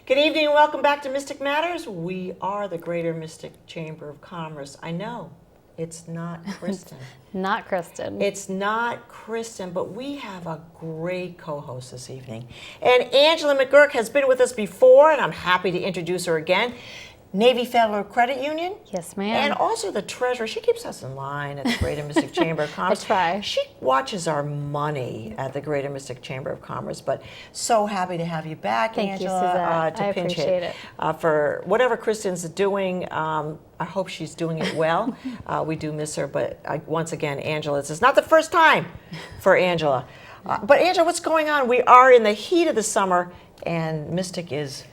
Good evening and welcome back to Mystic Matters. We are the Greater Mystic Chamber of Commerce. I know it's not Kristin. Not Kristin. It's not Kristin, but we have a great co-host this evening. And Angela McGuirk has been with us before, and I'm happy to introduce her again. Navy Federal Credit Union. Yes, ma'am. And also the treasurer. She keeps us in line at the Greater Mystic Chamber of Commerce. I try. She watches our money at the Greater Mystic Chamber of Commerce. But so happy to have you back, Thank Angela. you, Susette. To I pinch appreciate it. it. For whatever Kristin's doing, I hope she's doing it well. We do miss her, but once again, Angela, this is not the first time for Angela. But Angela, what's going on? We are in the heat of the summer. And Mystic is,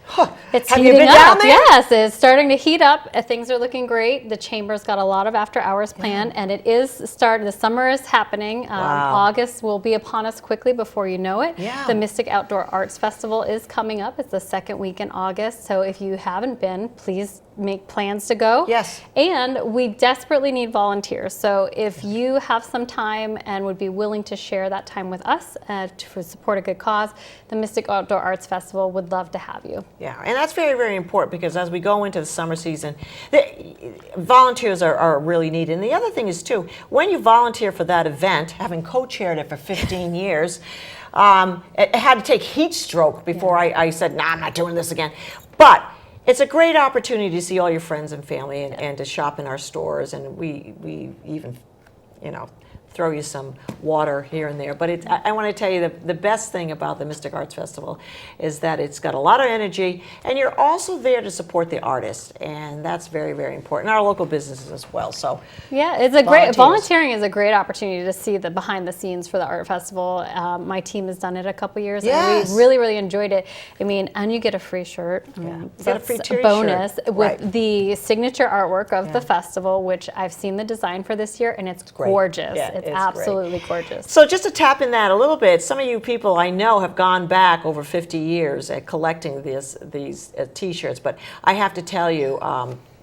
it's have heating you been up. down there? Yes, it's starting to heat up. Things are looking great. The chamber's got a lot of after hours planned, and it is starting. The summer is happening. Wow. August will be upon us quickly before you know it. Yeah. The Mystic Outdoor Arts Festival is coming up. It's the second week in August. So if you haven't been, please make plans to go. Yes. And we desperately need volunteers. So if you have some time and would be willing to share that time with us to support a good cause, the Mystic Outdoor Arts Festival would love to have you. Yeah, and that's very, very important because as we go into the summer season, volunteers are really needed. And the other thing is, too, when you volunteer for that event, having co-chaired it for 15 years, it had to take heat stroke before I said, nah, I'm not doing this again. But it's a great opportunity to see all your friends and family and to shop in our stores. And we even, throw you some water here and there. But I want to tell you the best thing about the Mystic Arts Festival is that it's got a lot of energy, and you're also there to support the artists, and that's very, very important. Our local businesses as well. So yeah, it's a great volunteering is a great opportunity to see the behind the scenes for the art festival. My team has done it a couple years, yes. and we really, really enjoyed it. I mean, and you get a free shirt. You So get a free that's t-shirt. bonus with Right. the signature artwork of the festival, which I've seen the design for this year, and it's great. gorgeous. Yeah, it's it's absolutely gorgeous. So just to tap in that a little bit, some of you people I know have gone back over 50 years at collecting these T-shirts, but I have to tell you,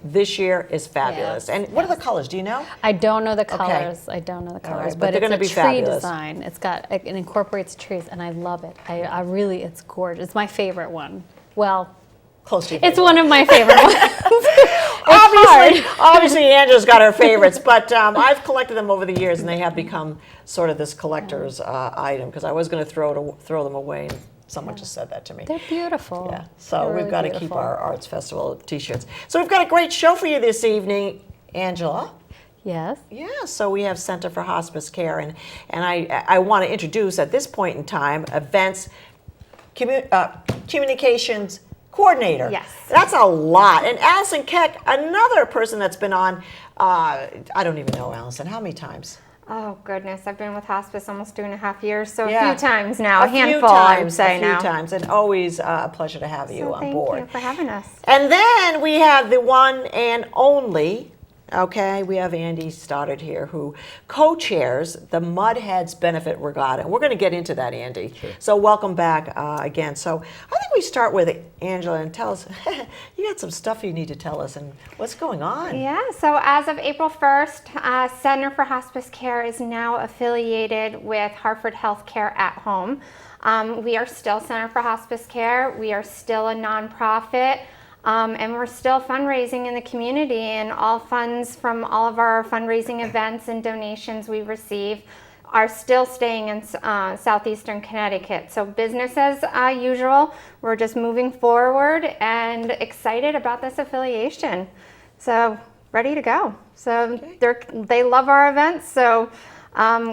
this year is fabulous. Yes, And what are the colors? Do you know? I don't know the Okay. colors. I don't know the colors, right, but but they're it's gonna a be tree fabulous. design. It incorporates trees, and I love it. I really, it's gorgeous. It's my favorite one. Well, Close to you. it's one of my favorite ones. Obviously, Angela's got her favorites, but I've collected them over the years, and they have become sort of this collector's item because I was going to throw them away, and someone just said that to me. They're beautiful. Yeah, so They're we've really got to keep beautiful. our Arts Festival T-shirts. So we've got a great show for you this evening, Angela. Yes. Yeah, so we have Center for Hospice Care, and I want to introduce at this point in time events, communications coordinator. Yes. That's a lot. And Allison Kech, another person that's been on, I don't even know, Allison, how many times? Oh, goodness. I've been with hospice almost 2.5 years, so Yeah. a few times now. A handful, few I would times, say a few now. times, and always a pleasure to have you So on board. Thank you for having us. And then we have the one and only, okay, we have Andy Stoddard here who co-chairs the Mudhead's Benefit Regatta. And we're going to get into that, Andy. Sure. So welcome back again. So I think we start with Angela and tell us, you got some stuff you need to tell us and what's going on. Yeah, so as of April 1st, Center for Hospice Care is now affiliated with Hartford Healthcare at Home. We are still Center for Hospice Care. We are still a nonprofit. And we're still fundraising in the community, and all funds from all of our fundraising events and donations we receive are still staying in southeastern Connecticut. So business as usual, we're just moving forward and excited about this affiliation. So ready to go. So they love our events, so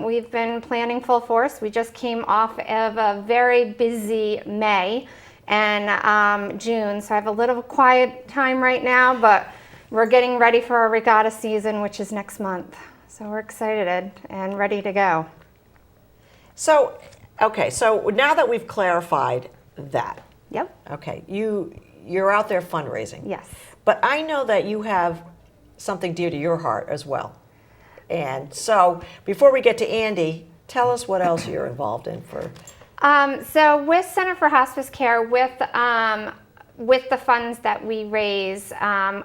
we've been planning full force. We just came off of a very busy May and June, so I have a little quiet time right now, but we're getting ready for our regatta season, which is next month. So we're excited and ready to go. So, okay, so now that we've clarified that, Yep. okay, you're out there fundraising. Yes. But I know that you have something dear to your heart as well. And so before we get to Andy, tell us what else you're involved in for. So with Center for Hospice Care, with the funds that we raise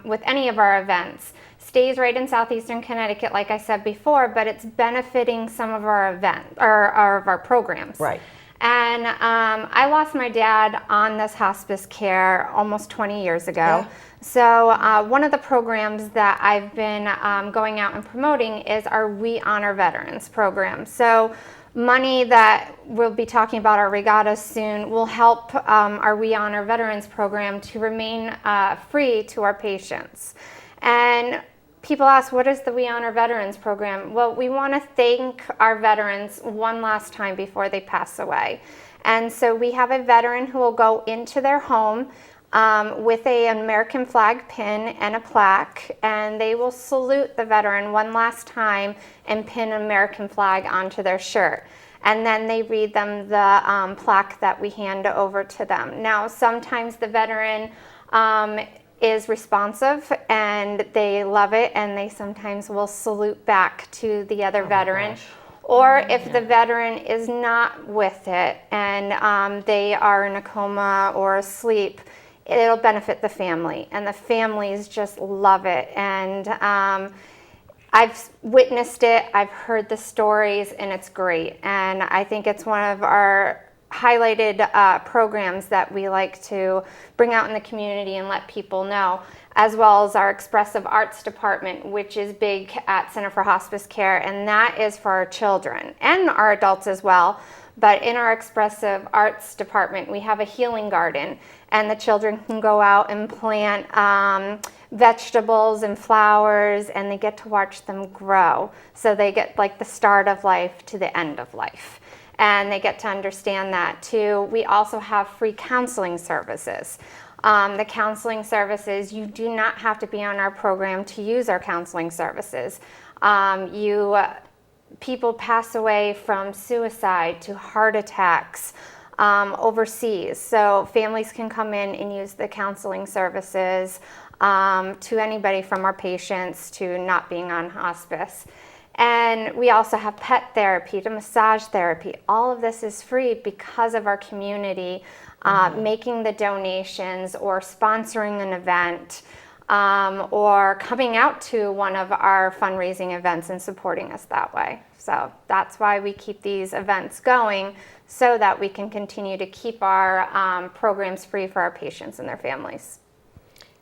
with any of our events, stays right in southeastern Connecticut, like I said before, but it's benefiting some of our events or our programs. Right. And I lost my dad on this hospice care almost 20 years ago. Yeah. So one of the programs that I've been going out and promoting is our We Honor Veterans program. So money that we'll be talking about our Regattas soon will help our We Honor Veterans program to remain free to our patients. And people ask, what is the We Honor Veterans program? Well, we want to thank our veterans one last time before they pass away. And so we have a veteran who will go into their home with an American flag pin and a plaque, and they will salute the veteran one last time and pin an American flag onto their shirt. And then they read them the plaque that we hand over to them. Now, sometimes the veteran is responsive and they love it, and they sometimes will salute back to the other veteran. Or if the veteran is not with it and they are in a coma or asleep, it'll benefit the family, and the families just love it. And I've witnessed it, I've heard the stories, and it's great. And I think it's one of our highlighted programs that we like to bring out in the community and let people know, as well as our expressive arts department, which is big at Center for Hospice Care, and that is for our children and our adults as well. But in our expressive arts department, we have a healing garden, and the children can go out and plant vegetables and flowers, and they get to watch them grow. So they get like the start of life to the end of life, and they get to understand that too. We also have free counseling services. The counseling services, you do not have to be on our program to use our counseling services. People pass away from suicide to heart attacks overseas. So families can come in and use the counseling services to anybody from our patients to not being on hospice. And we also have pet therapy to massage therapy. All of this is free because of our community making the donations or sponsoring an event or coming out to one of our fundraising events and supporting us that way. So that's why we keep these events going, so that we can continue to keep our programs free for our patients and their families.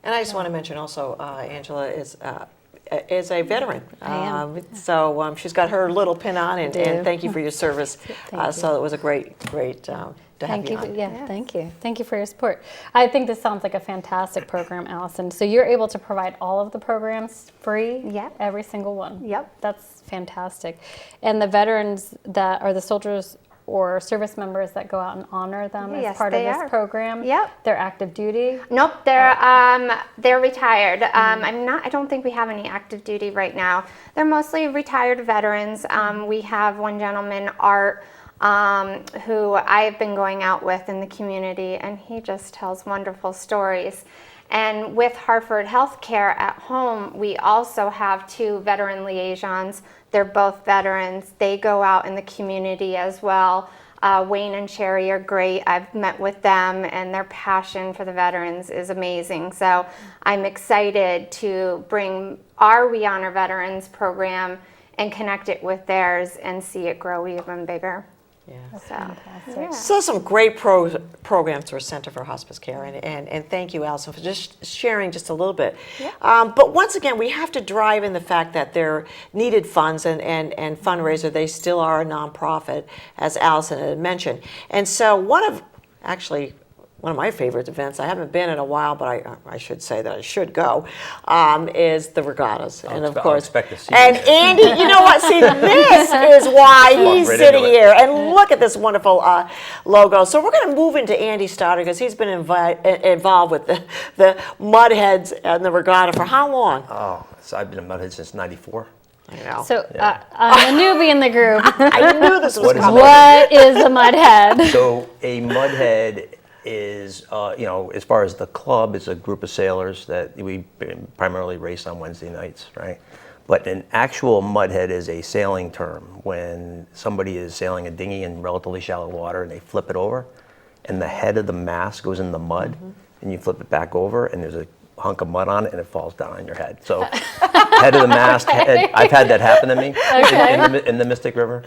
And I just want to mention also, Angela is a veteran. I am. So she's got her little pin on, and thank you for your service. Thank you. So it was a great to have you on. Yeah, yes. Thank you. Thank you for your support. I think this sounds like a fantastic program, Allison. So you're able to provide all of the programs free? Yep. Every single one? Yep. That's fantastic. And the veterans that are the soldiers or service members that go out and honor them as Yes, part of they this are. program? Yep. They're active duty? Nope, they're retired. I don't think we have any active duty right now. They're mostly retired veterans. We have one gentleman, Art, who I've been going out with in the community, and he just tells wonderful stories. And with Hartford Healthcare at home, we also have 2 veteran liaisons. They're both veterans. They go out in the community as well. Wayne and Sherry are great. I've met with them, and their passion for the veterans is amazing. So I'm excited to bring our We Honor Veterans program and connect it with theirs and see it grow even bigger. Yeah. That's So, fantastic. yeah. So some great programs for Center for Hospice Care, and thank you, Allison, for just sharing just a little bit. Yeah. But once again, we have to drive in the fact that they're needed funds and fundraiser. They still are a nonprofit, as Allison had mentioned. And so one of my favorite events, I haven't been in a while, but I should say that I should go, is the Regattas. And of course, expect to see and you. Andy, you know what? See, this is why he's right sitting into it. here. And look at this wonderful logo. So we're going to move into Andy Stoddard, because he's been involved with the Mudheads and the Regatta for how long? Oh, so I've been a Mudhead since '94. I know. So I'm a newbie in the group. I knew this was What is a coming. What is a Mudhead? So a Mudhead is, as far as the club, is a group of sailors that we primarily race on Wednesday nights, right? But an actual Mudhead is a sailing term when somebody is sailing a dinghy in relatively shallow water and they flip it over, and the head of the mast goes in the mud, and you flip it back over, and there's a hunk of mud on it, and it falls down on your head. So head of the mast, I've had that happen to me in the Mystic River.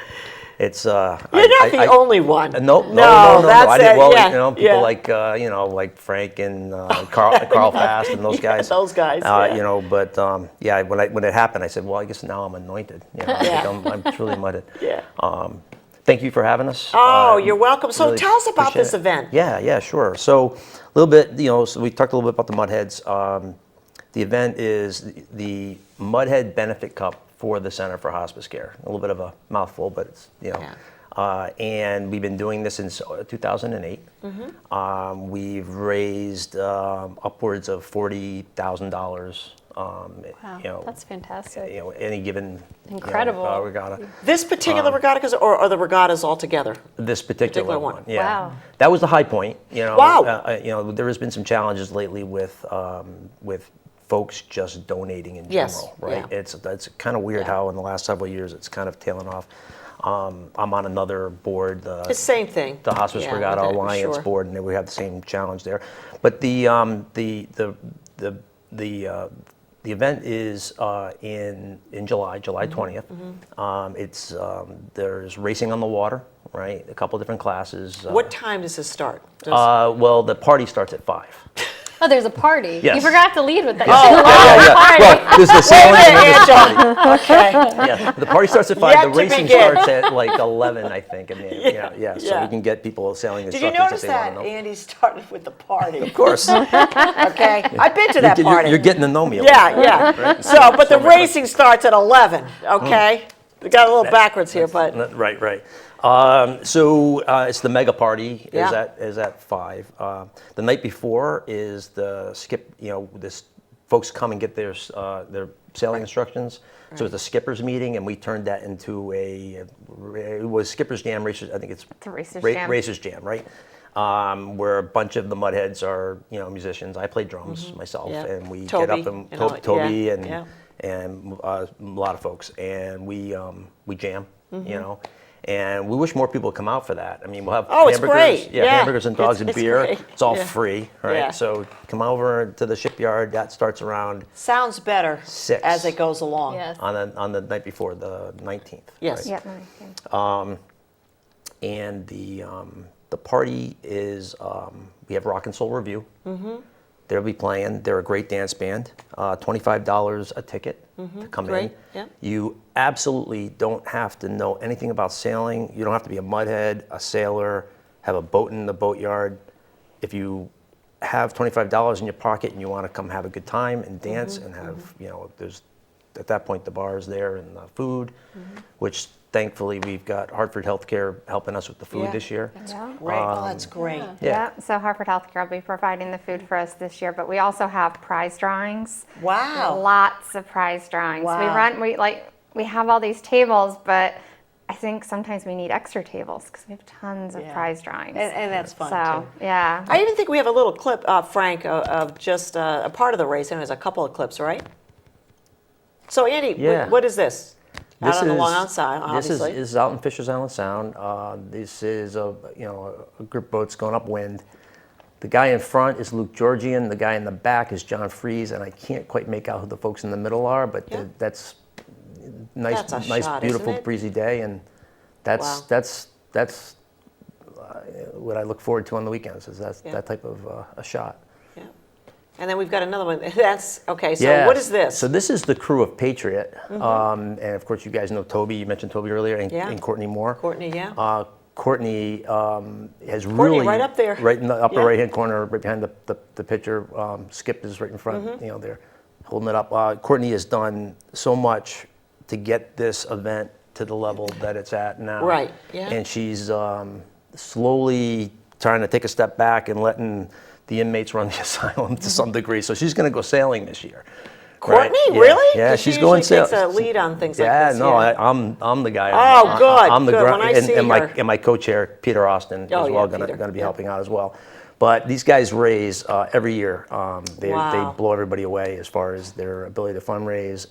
It's You're not the only one. No. That's I did it. well. Yeah, You know, people like Frank and Carl Fast and those guys. those guys. Yeah. You know, but when it happened, I said, well, I guess now I'm anointed. You know, I'm truly Mudhead. Yeah. Thank you for having us. Oh, you're welcome. So really tell us about appreciate this it. event. Yeah, sure. So a little bit, so we talked a little bit about the Mudheads. The event is the Mudhead Benefit Cup for the Center for Hospice Care. A little bit of a mouthful, but it's, and we've been doing this since 2008. We've raised upwards of $40,000. Wow, that's fantastic. Any given Incredible. regatta. This particular regatta, or the regattas altogether? This particular one. Yeah. Wow. That was the high point. Wow. There has been some challenges lately with folks just donating in general, right? Yeah. It's kind of weird how in the last several years it's kind of tailing off. I'm on another board, The same thing. the Hospice Regatta with it, Alliance sure. board, and we have the same challenge there. But the event is in July 20th. It's there's racing on the water, right? A couple different classes. What time does this start? Well, the party starts at 5. Oh, there's a party. Yes. You forgot to lead with that. Well, there's the sailing and then there's the party. Okay. Yeah, the party starts at 5. Yet The to racing begin. starts at like 11, I think. And so we can get people sailing Did you instructors notice if they want that to know. Andy started with the party? Of course. Okay. I've been to that party. You're getting to know me a little. Yeah. So, but the racing starts at 11. Okay. We got a little backwards here, but Right. So it's the mega party is at 5. The night before is the skip. This folks come and get their sailing instructions. So it's a skippers meeting, and we turned that into it was skippers jam racers. I think it's a racers jam. Racers jam, right? Where a bunch of the Mudheads are musicians. I play drums myself, and we Toby get up and and all- Toby and yeah. a lot of folks, and we jam, and we wish more people would come out for that. I mean, we'll have it's hamburgers, great. Yeah. hamburgers and dogs and It's beer. great. It's all Yeah. free, right? Yeah. So come over to the shipyard. That starts around sounds better 6 as it goes along. Yes. on the night before, the 19th. Yes. right? Yeah. And the party is we have Rock and Soul Review. They'll be playing. They're a great dance band. $25 a ticket to come Great, in. yeah. You absolutely don't have to know anything about sailing. You don't have to be a Mudhead, a sailor, have a boat in the boatyard. If you have $25 in your pocket and you want to come have a good time and dance and have, there's at that point the bar is there and the food, which thankfully we've got Hartford Healthcare helping us with the food this year. Great. That's great. Yeah. So Hartford Healthcare will be providing the food for us this year, but we also have prize drawings. Wow. Lots of prize drawings. Wow. We have all these tables, but I think sometimes we need extra tables because we have tons of prize drawings. And that's fun So, too. yeah. I even think we have a little clip, Frank, of just a part of the race, and there's a couple of clips, right? So Andy, Yeah. what is this? Out on the Long Island side, This obviously. is out in Fisher's Island Sound. This is a group of boats going upwind. The guy in front is Luke Georgian. The guy in the back is John Fries, and I can't quite make out who the folks in the middle are, but that's nice, That's a shot, beautiful, isn't it? breezy day, and that's what I look forward to on the weekends. Is that type of a shot. Yeah. And then we've got another one. That's okay. So what is this? So this is the crew of Patriot, and of course you guys know Toby. You mentioned Toby earlier, and Courtney Moore. Courtney, yeah. Courtney has really right up there. right in the upper Yeah. right-hand corner, right behind the picture. Skip is right in front. They're holding it up. Courtney has done so much to get this event to the level that it's at now. Right, yeah. And she's slowly trying to take a step back and letting the inmates run the asylum to some degree. So she's going to go sailing this year. Courtney, right? really? Yeah, 'Cause she's she going usually takes sailing. a lead on things like Yeah, this. no, yeah. I'm the guy. Oh, good, I'm the good. grunt, When I see and her. my co-chair Peter Austin as Oh, well yeah, going Peter. to be Yeah. helping out as well. But these guys raise every year. They Wow. blow everybody away as far as their ability to fundraise,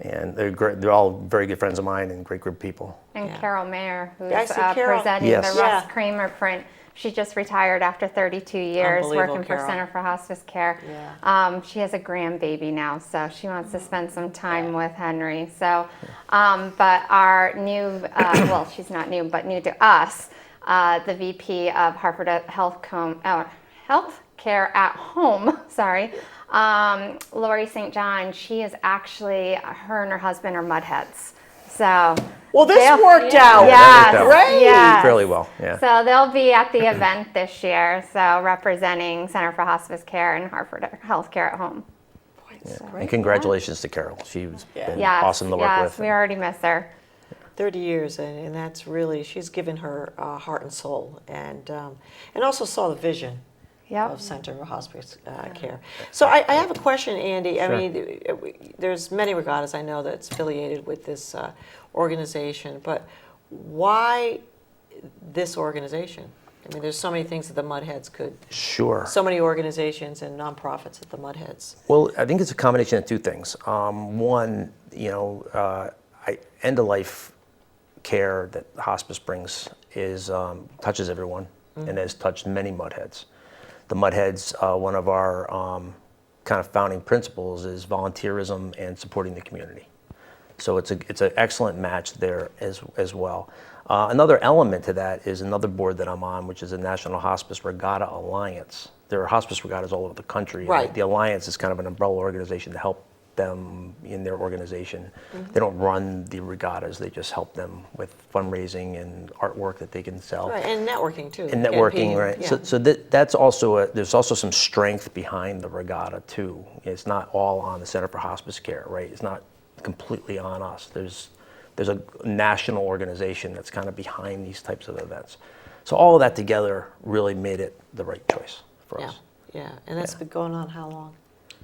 And they're all very good friends of mine and great group of people. And Yeah. Carol Mayer, who's Yeah, I see Carol. presenting Yes. the Russ Yeah. Kramer print. She just retired after 32 years Unbelievable, working for Carol. Center for Hospice Care. Yeah. She has a grandbaby now, so she wants to spend some time with Henry. So, but our new, well, she's not new, but new to us, the VP of Hartford Health Care at Home, sorry, Lori St. John, she is actually, her and her husband are Mudheads. So, Well, this they'll- worked out. Yes, out. Great. yes. Fairly well, yeah. So they'll be at the event this year, so representing Center for Hospice Care and Hartford Healthcare at Home. And congratulations to Carol. She's been Yes, awesome to work yes, with. we already miss her. 30 years, and that's really, she's given her heart and soul, and also saw the vision Yep. of Center for Hospice Care. So I have a question, Andy. I Sure. mean, there's many regattas I know that's affiliated with this organization, but why this organization? I mean, there's so many things that the Mudheads could, Sure. so many organizations and nonprofits at the Mudheads. Well, I think it's a combination of two things. One, end-of-life care that hospice brings is touches everyone and has touched many Mudheads. The Mudheads, one of our kind of founding principles is volunteerism and supporting the community. So it's an excellent match there as well. Another element to that is another board that I'm on, which is the National Hospice Regatta Alliance. There are hospice regattas all over the country. Right. The Alliance is kind of an umbrella organization to help them in their organization. They don't run the regattas, they just help them with fundraising and artwork that they can sell. Right, and networking too. And networking, Campaign, right? yeah. So that's also there's also some strength behind the regatta too. It's not all on the Center for Hospice Care, right? It's not completely on us. There's a national organization that's kind of behind these types of events. So all of that together really made it the right choice for Yeah, us. yeah, and that's been going on how long?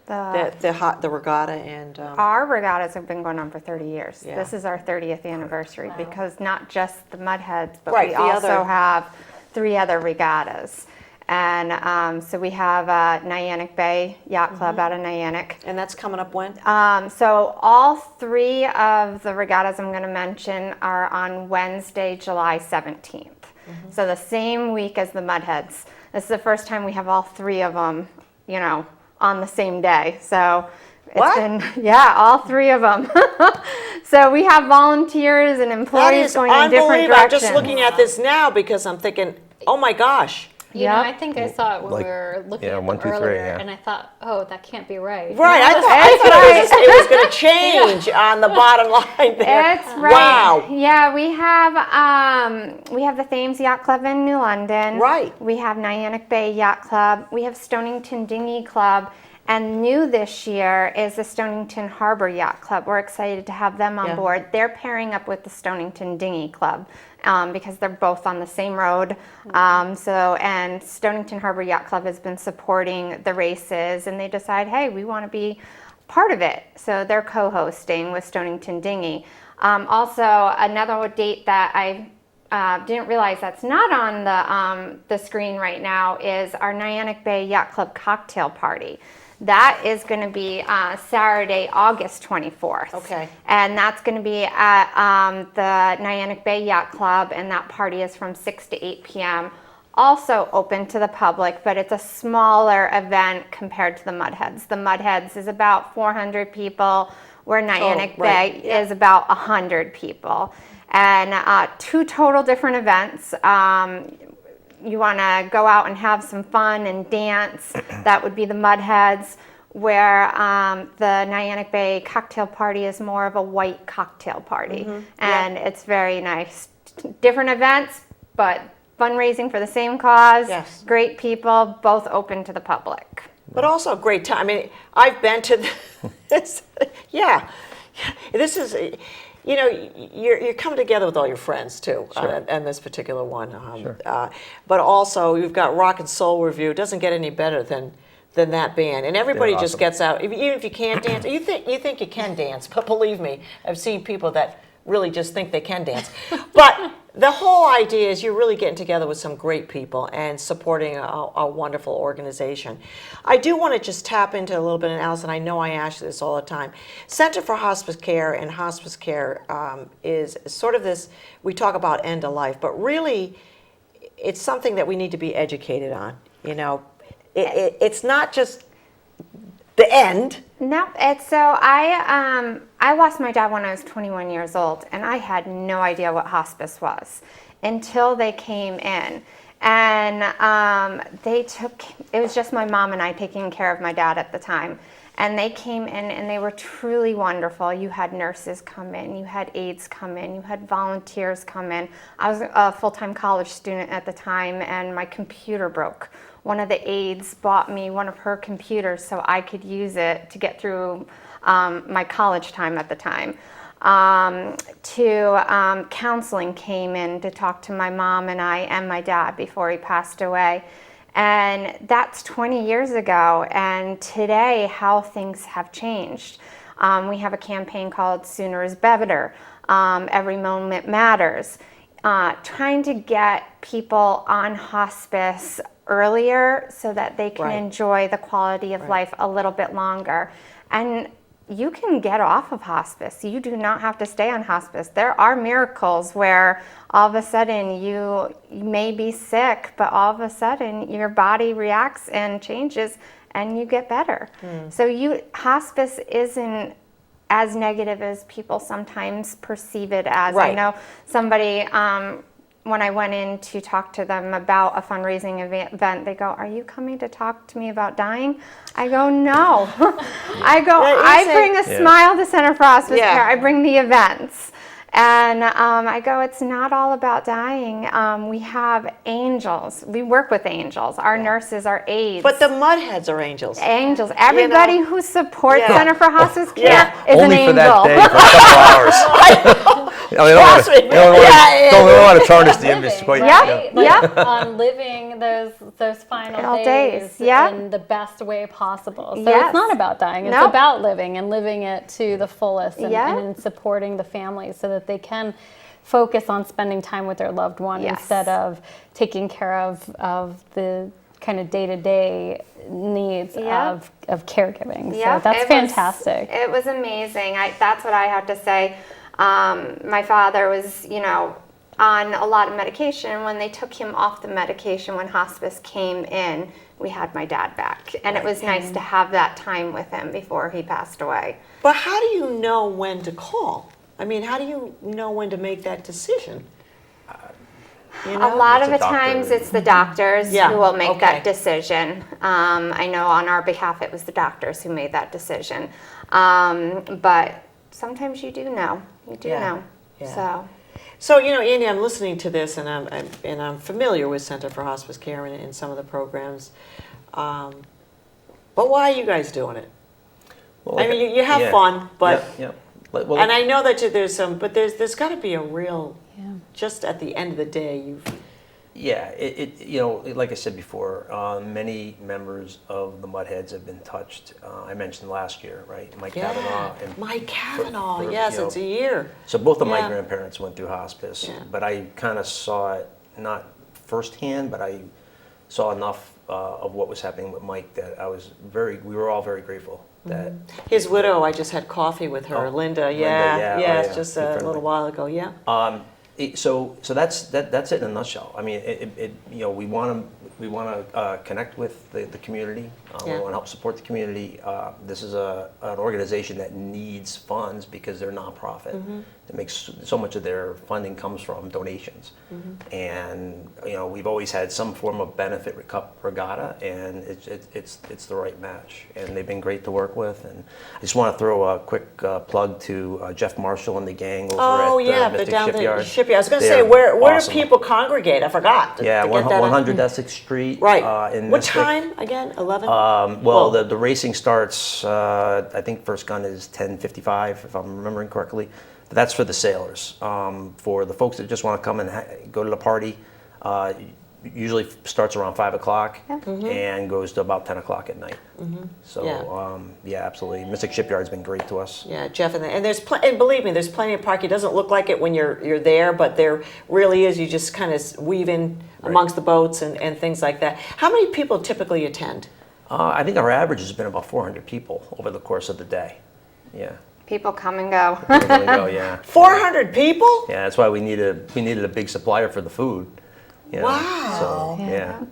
The, The regatta and our regattas have been going on for 30 years. Yeah. This is our 30th anniversary because not just the Mudheads, but Right, we the also other- have 3 other regattas. And so we have Nyannick Bay Yacht Club out of Nyannick. and that's coming up when? So all 3 of the regattas I'm going to mention are on Wednesday, July 17th. So the same week as the Mudheads. This is the first time we have all 3 of them, on the same day. So it's What? been, yeah, all 3 of them. So we have volunteers and That employees is going in different unbelievable. I'm directions. just looking at this now because I'm thinking, oh my gosh. You know, Yep. I think I saw it when Like, we were looking yeah, at 1, them 2, 3, earlier, yeah. and I thought, oh, that can't be right. Right, I thought it was going to change on the bottom line there. It's right. Wow. Yeah, we have the Thames Yacht Club in New London. Right. We have Nyannick Bay Yacht Club. We have Stonington Dinghy Club. And new this year is the Stonington Harbor Yacht Club. We're excited to have them on Yeah. board. They're pairing up with the Stonington Dinghy Club because they're both on the same road. And Stonington Harbor Yacht Club has been supporting the races, and they decide, hey, we want to be part of it. So they're co-hosting with Stonington Dinghy. Also, another date that I didn't realize that's not on the screen right now is our Nyannick Bay Yacht Club cocktail party. That is going to be Saturday, August 24th. Okay. And that's going to be at the Nyannick Bay Yacht Club, and that party is from 6 to 8 p.m. Also open to the public, but it's a smaller event compared to the Mudheads. The Mudheads is about 400 people, where Nyannick right. Bay is about 100 people. And 2 total different events. You want to go out and have some fun and dance, that would be the Mudheads, where the Nyannick Bay cocktail party is more of a white cocktail party. And it's very nice. Different events, but fundraising for the same cause. Yes. Great people, both open to the public. But also a great time. I mean, I've been to this. Yeah. This is, you're coming together with all your friends too, and this particular one. But also, you've got Rock and Soul Review. It doesn't get any better than that band, and everybody They're just awesome. gets out. Even if you can't dance, you think you can dance, but believe me, I've seen people that really just think they can dance. But the whole idea is you're really getting together with some great people and supporting a wonderful organization. I do want to just tap into a little bit, and Allison, I know I ask you this all the time. Center for Hospice Care and hospice care is sort of this, we talk about end of life, but really it's something that we need to be educated on. You know, it's not just the end. No, it's so I lost my dad when I was 21 years old, and I had no idea what hospice was until they came in. And it was just my mom and I taking care of my dad at the time. And they came in and they were truly wonderful. You had nurses come in, you had aides come in, you had volunteers come in. I was a full-time college student at the time, and my computer broke. One of the aides bought me one of her computers so I could use it to get through my college time at the time. Counseling came in to talk to my mom and I and my dad before he passed away. And that's 20 years ago, and today how things have changed. We have a campaign called Sooner is Better, Every Moment Matters, trying to get people on hospice earlier so that they can enjoy the quality of life a little bit longer. And you can get off of hospice. You do not have to stay on hospice. There are miracles where all of a sudden you may be sick, but all of a sudden your body reacts and changes and you get better. So hospice isn't as negative as people sometimes perceive it as. I know somebody, when I went in to talk to them about a fundraising event, they go, "Are you coming to talk to me about dying?" I go, "No." I bring a smile to Center for Hospice Care. I bring the events. And I go, it's not all about dying. We have angels. We work with angels. Our nurses are aides. But the Mudheads are angels. Angels. Everybody who supports Center for Hospice Care is only an angel. Only for that day, for a couple hours. They don't want to tarnish the image quite. On living those final days in the best way possible. So it's not about dying. It's about living and living it to the fullest and supporting the families so that they can focus on spending time with their loved one instead of taking care of the kind of day-to-day needs of caregiving. So that's fantastic. It was amazing. That's what I have to say. My father was, on a lot of medication. When they took him off the medication, when hospice came in, we had my dad back. And it was nice to have that time with him before he passed away. But how do you know when to call? I mean, how do you know when to make that decision? A lot of the times it's the doctors who will make that decision. I know on our behalf it was the doctors who made that decision. But sometimes you do know. You do know. Yeah. So Andy, I'm listening to this, and I'm familiar with Center for Hospice Care and some of the programs. But why are you guys doing it? Well, I mean, you have fun, but and I know that there's some, but there's got to be a real. Just at the end of the day, like I said before, many members of the Mudheads have been touched. I mentioned last year, right? Mike Cavanaugh. And Mike Cavanaugh, it's a year. So both of my grandparents went through hospice, but I kind of saw it, not firsthand, but I saw enough of what was happening with Mike that we were all very grateful. That his widow, I just had coffee with her, Linda. It's just a little while ago. So that's it in a nutshell. I mean, we want to connect with the community. We want to help support the community. This is an organization that needs funds because they're nonprofit. It makes so much of their funding comes from donations, and we've always had some form of benefit regatta, and it's the right match. And they've been great to work with. And I just want to throw a quick plug to Jeff Marshall and the gang over at Mystic Shipyard. I was going to say, where do people congregate? I forgot. 100 Essex Street. Right. In what Mystic. time again? 11. The racing starts. I think first gun is 10:55, if I'm remembering correctly. But that's for the sailors. For the folks that just want to come and go to the party, usually starts around 5 o'clock and goes to about 10 o'clock at night. So, yeah, absolutely. Mystic Shipyard's been great to us. Yeah, Jeff, and there's and believe me, there's plenty of parking. It doesn't look like it when you're there, but there really is. You just kind of weave in amongst the boats and things like that. How many people typically attend? I think our average has been about 400 people over the course of the day. Yeah. People come and go. People really go, yeah. 400 people? Yeah, that's why we needed a big supplier for the food. You know? Wow. So, yeah.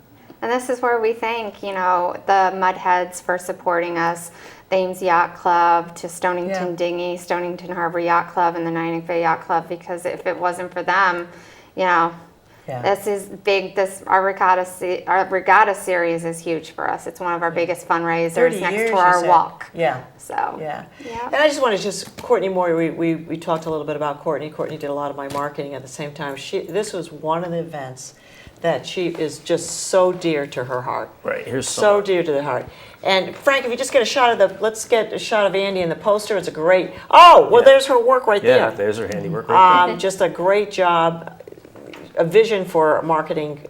And this is where we thank, the Mudheads for supporting us, the Ames Yacht Club, to Stonington Dinghy, Stonington Harbor Yacht Club, and the Niantic Bay Yacht Club, because if it wasn't for them, this is big. Our Regatta series is huge for us. It's one of our biggest fundraisers next to our walk. Yeah. So. Yeah. And I just want to Courtney Moore, we talked a little bit about Courtney. Courtney did a lot of my marketing at the same time. This was one of the events that she is just so dear to her heart. Right. Here's so dear to the heart. And Frank, if you just get a shot of let's get a shot of Andy in the poster. It's a great. Oh, well, there's her work right there. Yeah, there's her handiwork right there. Just a great job. A vision for marketing.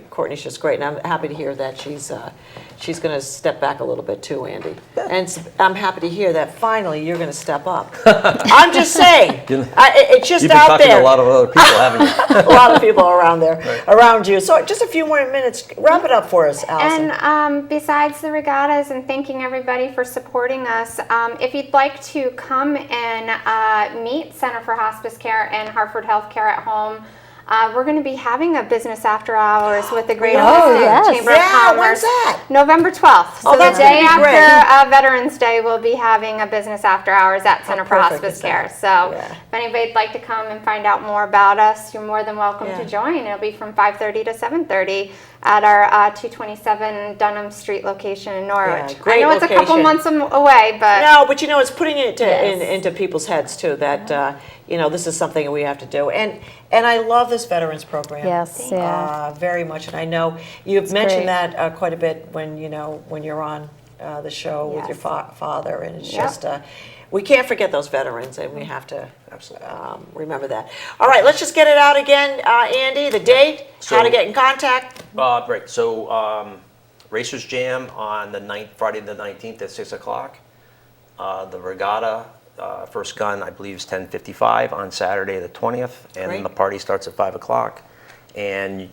Courtney's just great, and I'm happy to hear that she's going to step back a little bit too, Andy. And I'm happy to hear that finally you're going to step up. I'm just saying, it's just out there. You've been talking to a lot of other people, haven't you? A lot of people around there, around you. So just a few more minutes. Wrap it up for us, Allison. And besides the regattas and thanking everybody for supporting us, if you'd like to come and meet Center for Hospice Care and Hartford Healthcare at Home, we're going to be having a business after hours with the Greater Chamber of Commerce. When's that? November 12th. So that's the day gonna be after Veterans Day, we'll be having a business after hours at Center for perfect Hospice is Care. that? So Yeah. if anybody'd like to come and find out more about us, you're more than welcome to join. It'll be from 5:30 to 7:30 at our 227 Dunham Street location in Norwich. Great I know it's a couple location. months away, but No, but it's putting it into people's heads too that this is something we have to do. And I love this veterans program. Yes, very much. And I know you've mentioned that quite a bit when you're on the show with your father, and it's just we can't forget those veterans, and we have to remember that. All right, let's just get it out again, Andy. The date, how to get in contact. Right. So Racers Jam on Friday the 19th at 6 o'clock. The Regatta. First gun, I believe, is 10:55 on Saturday the 20th, and then the party starts at 5 o'clock. And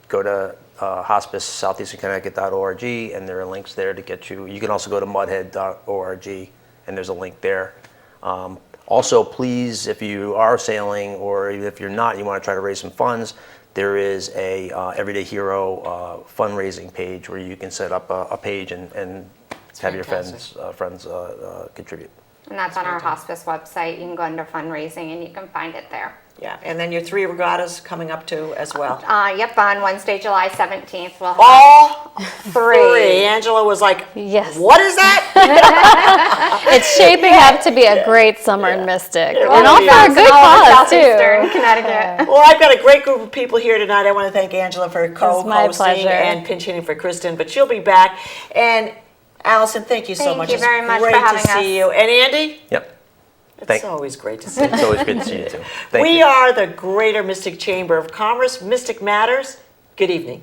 go to Hospice southeasternconnecticut.org, and there are links there to get you. You can also go to mudhead.org, and there's a link there. Also, please, if you are sailing, or even if you're not, you want to try to raise some funds, there is a Everyday Hero fundraising page where you can set up a page and have your friends contribute. and that's on our hospice website. You can go under fundraising and you can find it there. Yeah, and then your 3 regattas coming up too as well. Yep, on Wednesday, July 17th, we'll have All 3. Angela was like, Yes. what is that? It's shaping up to be a great summer in Mystic. And all really for a is. good cause, Southeastern too. Connecticut. Well, I've got a great group of people here tonight. I want to thank Angela for my co-hosting pleasure. and pinch hitting for Kristin, but she'll be back. And Allison, thank you so Thank much. you It's very much great for having to see you. And Andy, Yep. it's always great to see you. It's always good to see you too. Thank We you. are the Greater Mystic Chamber of Commerce. Mystic Matters. Good evening.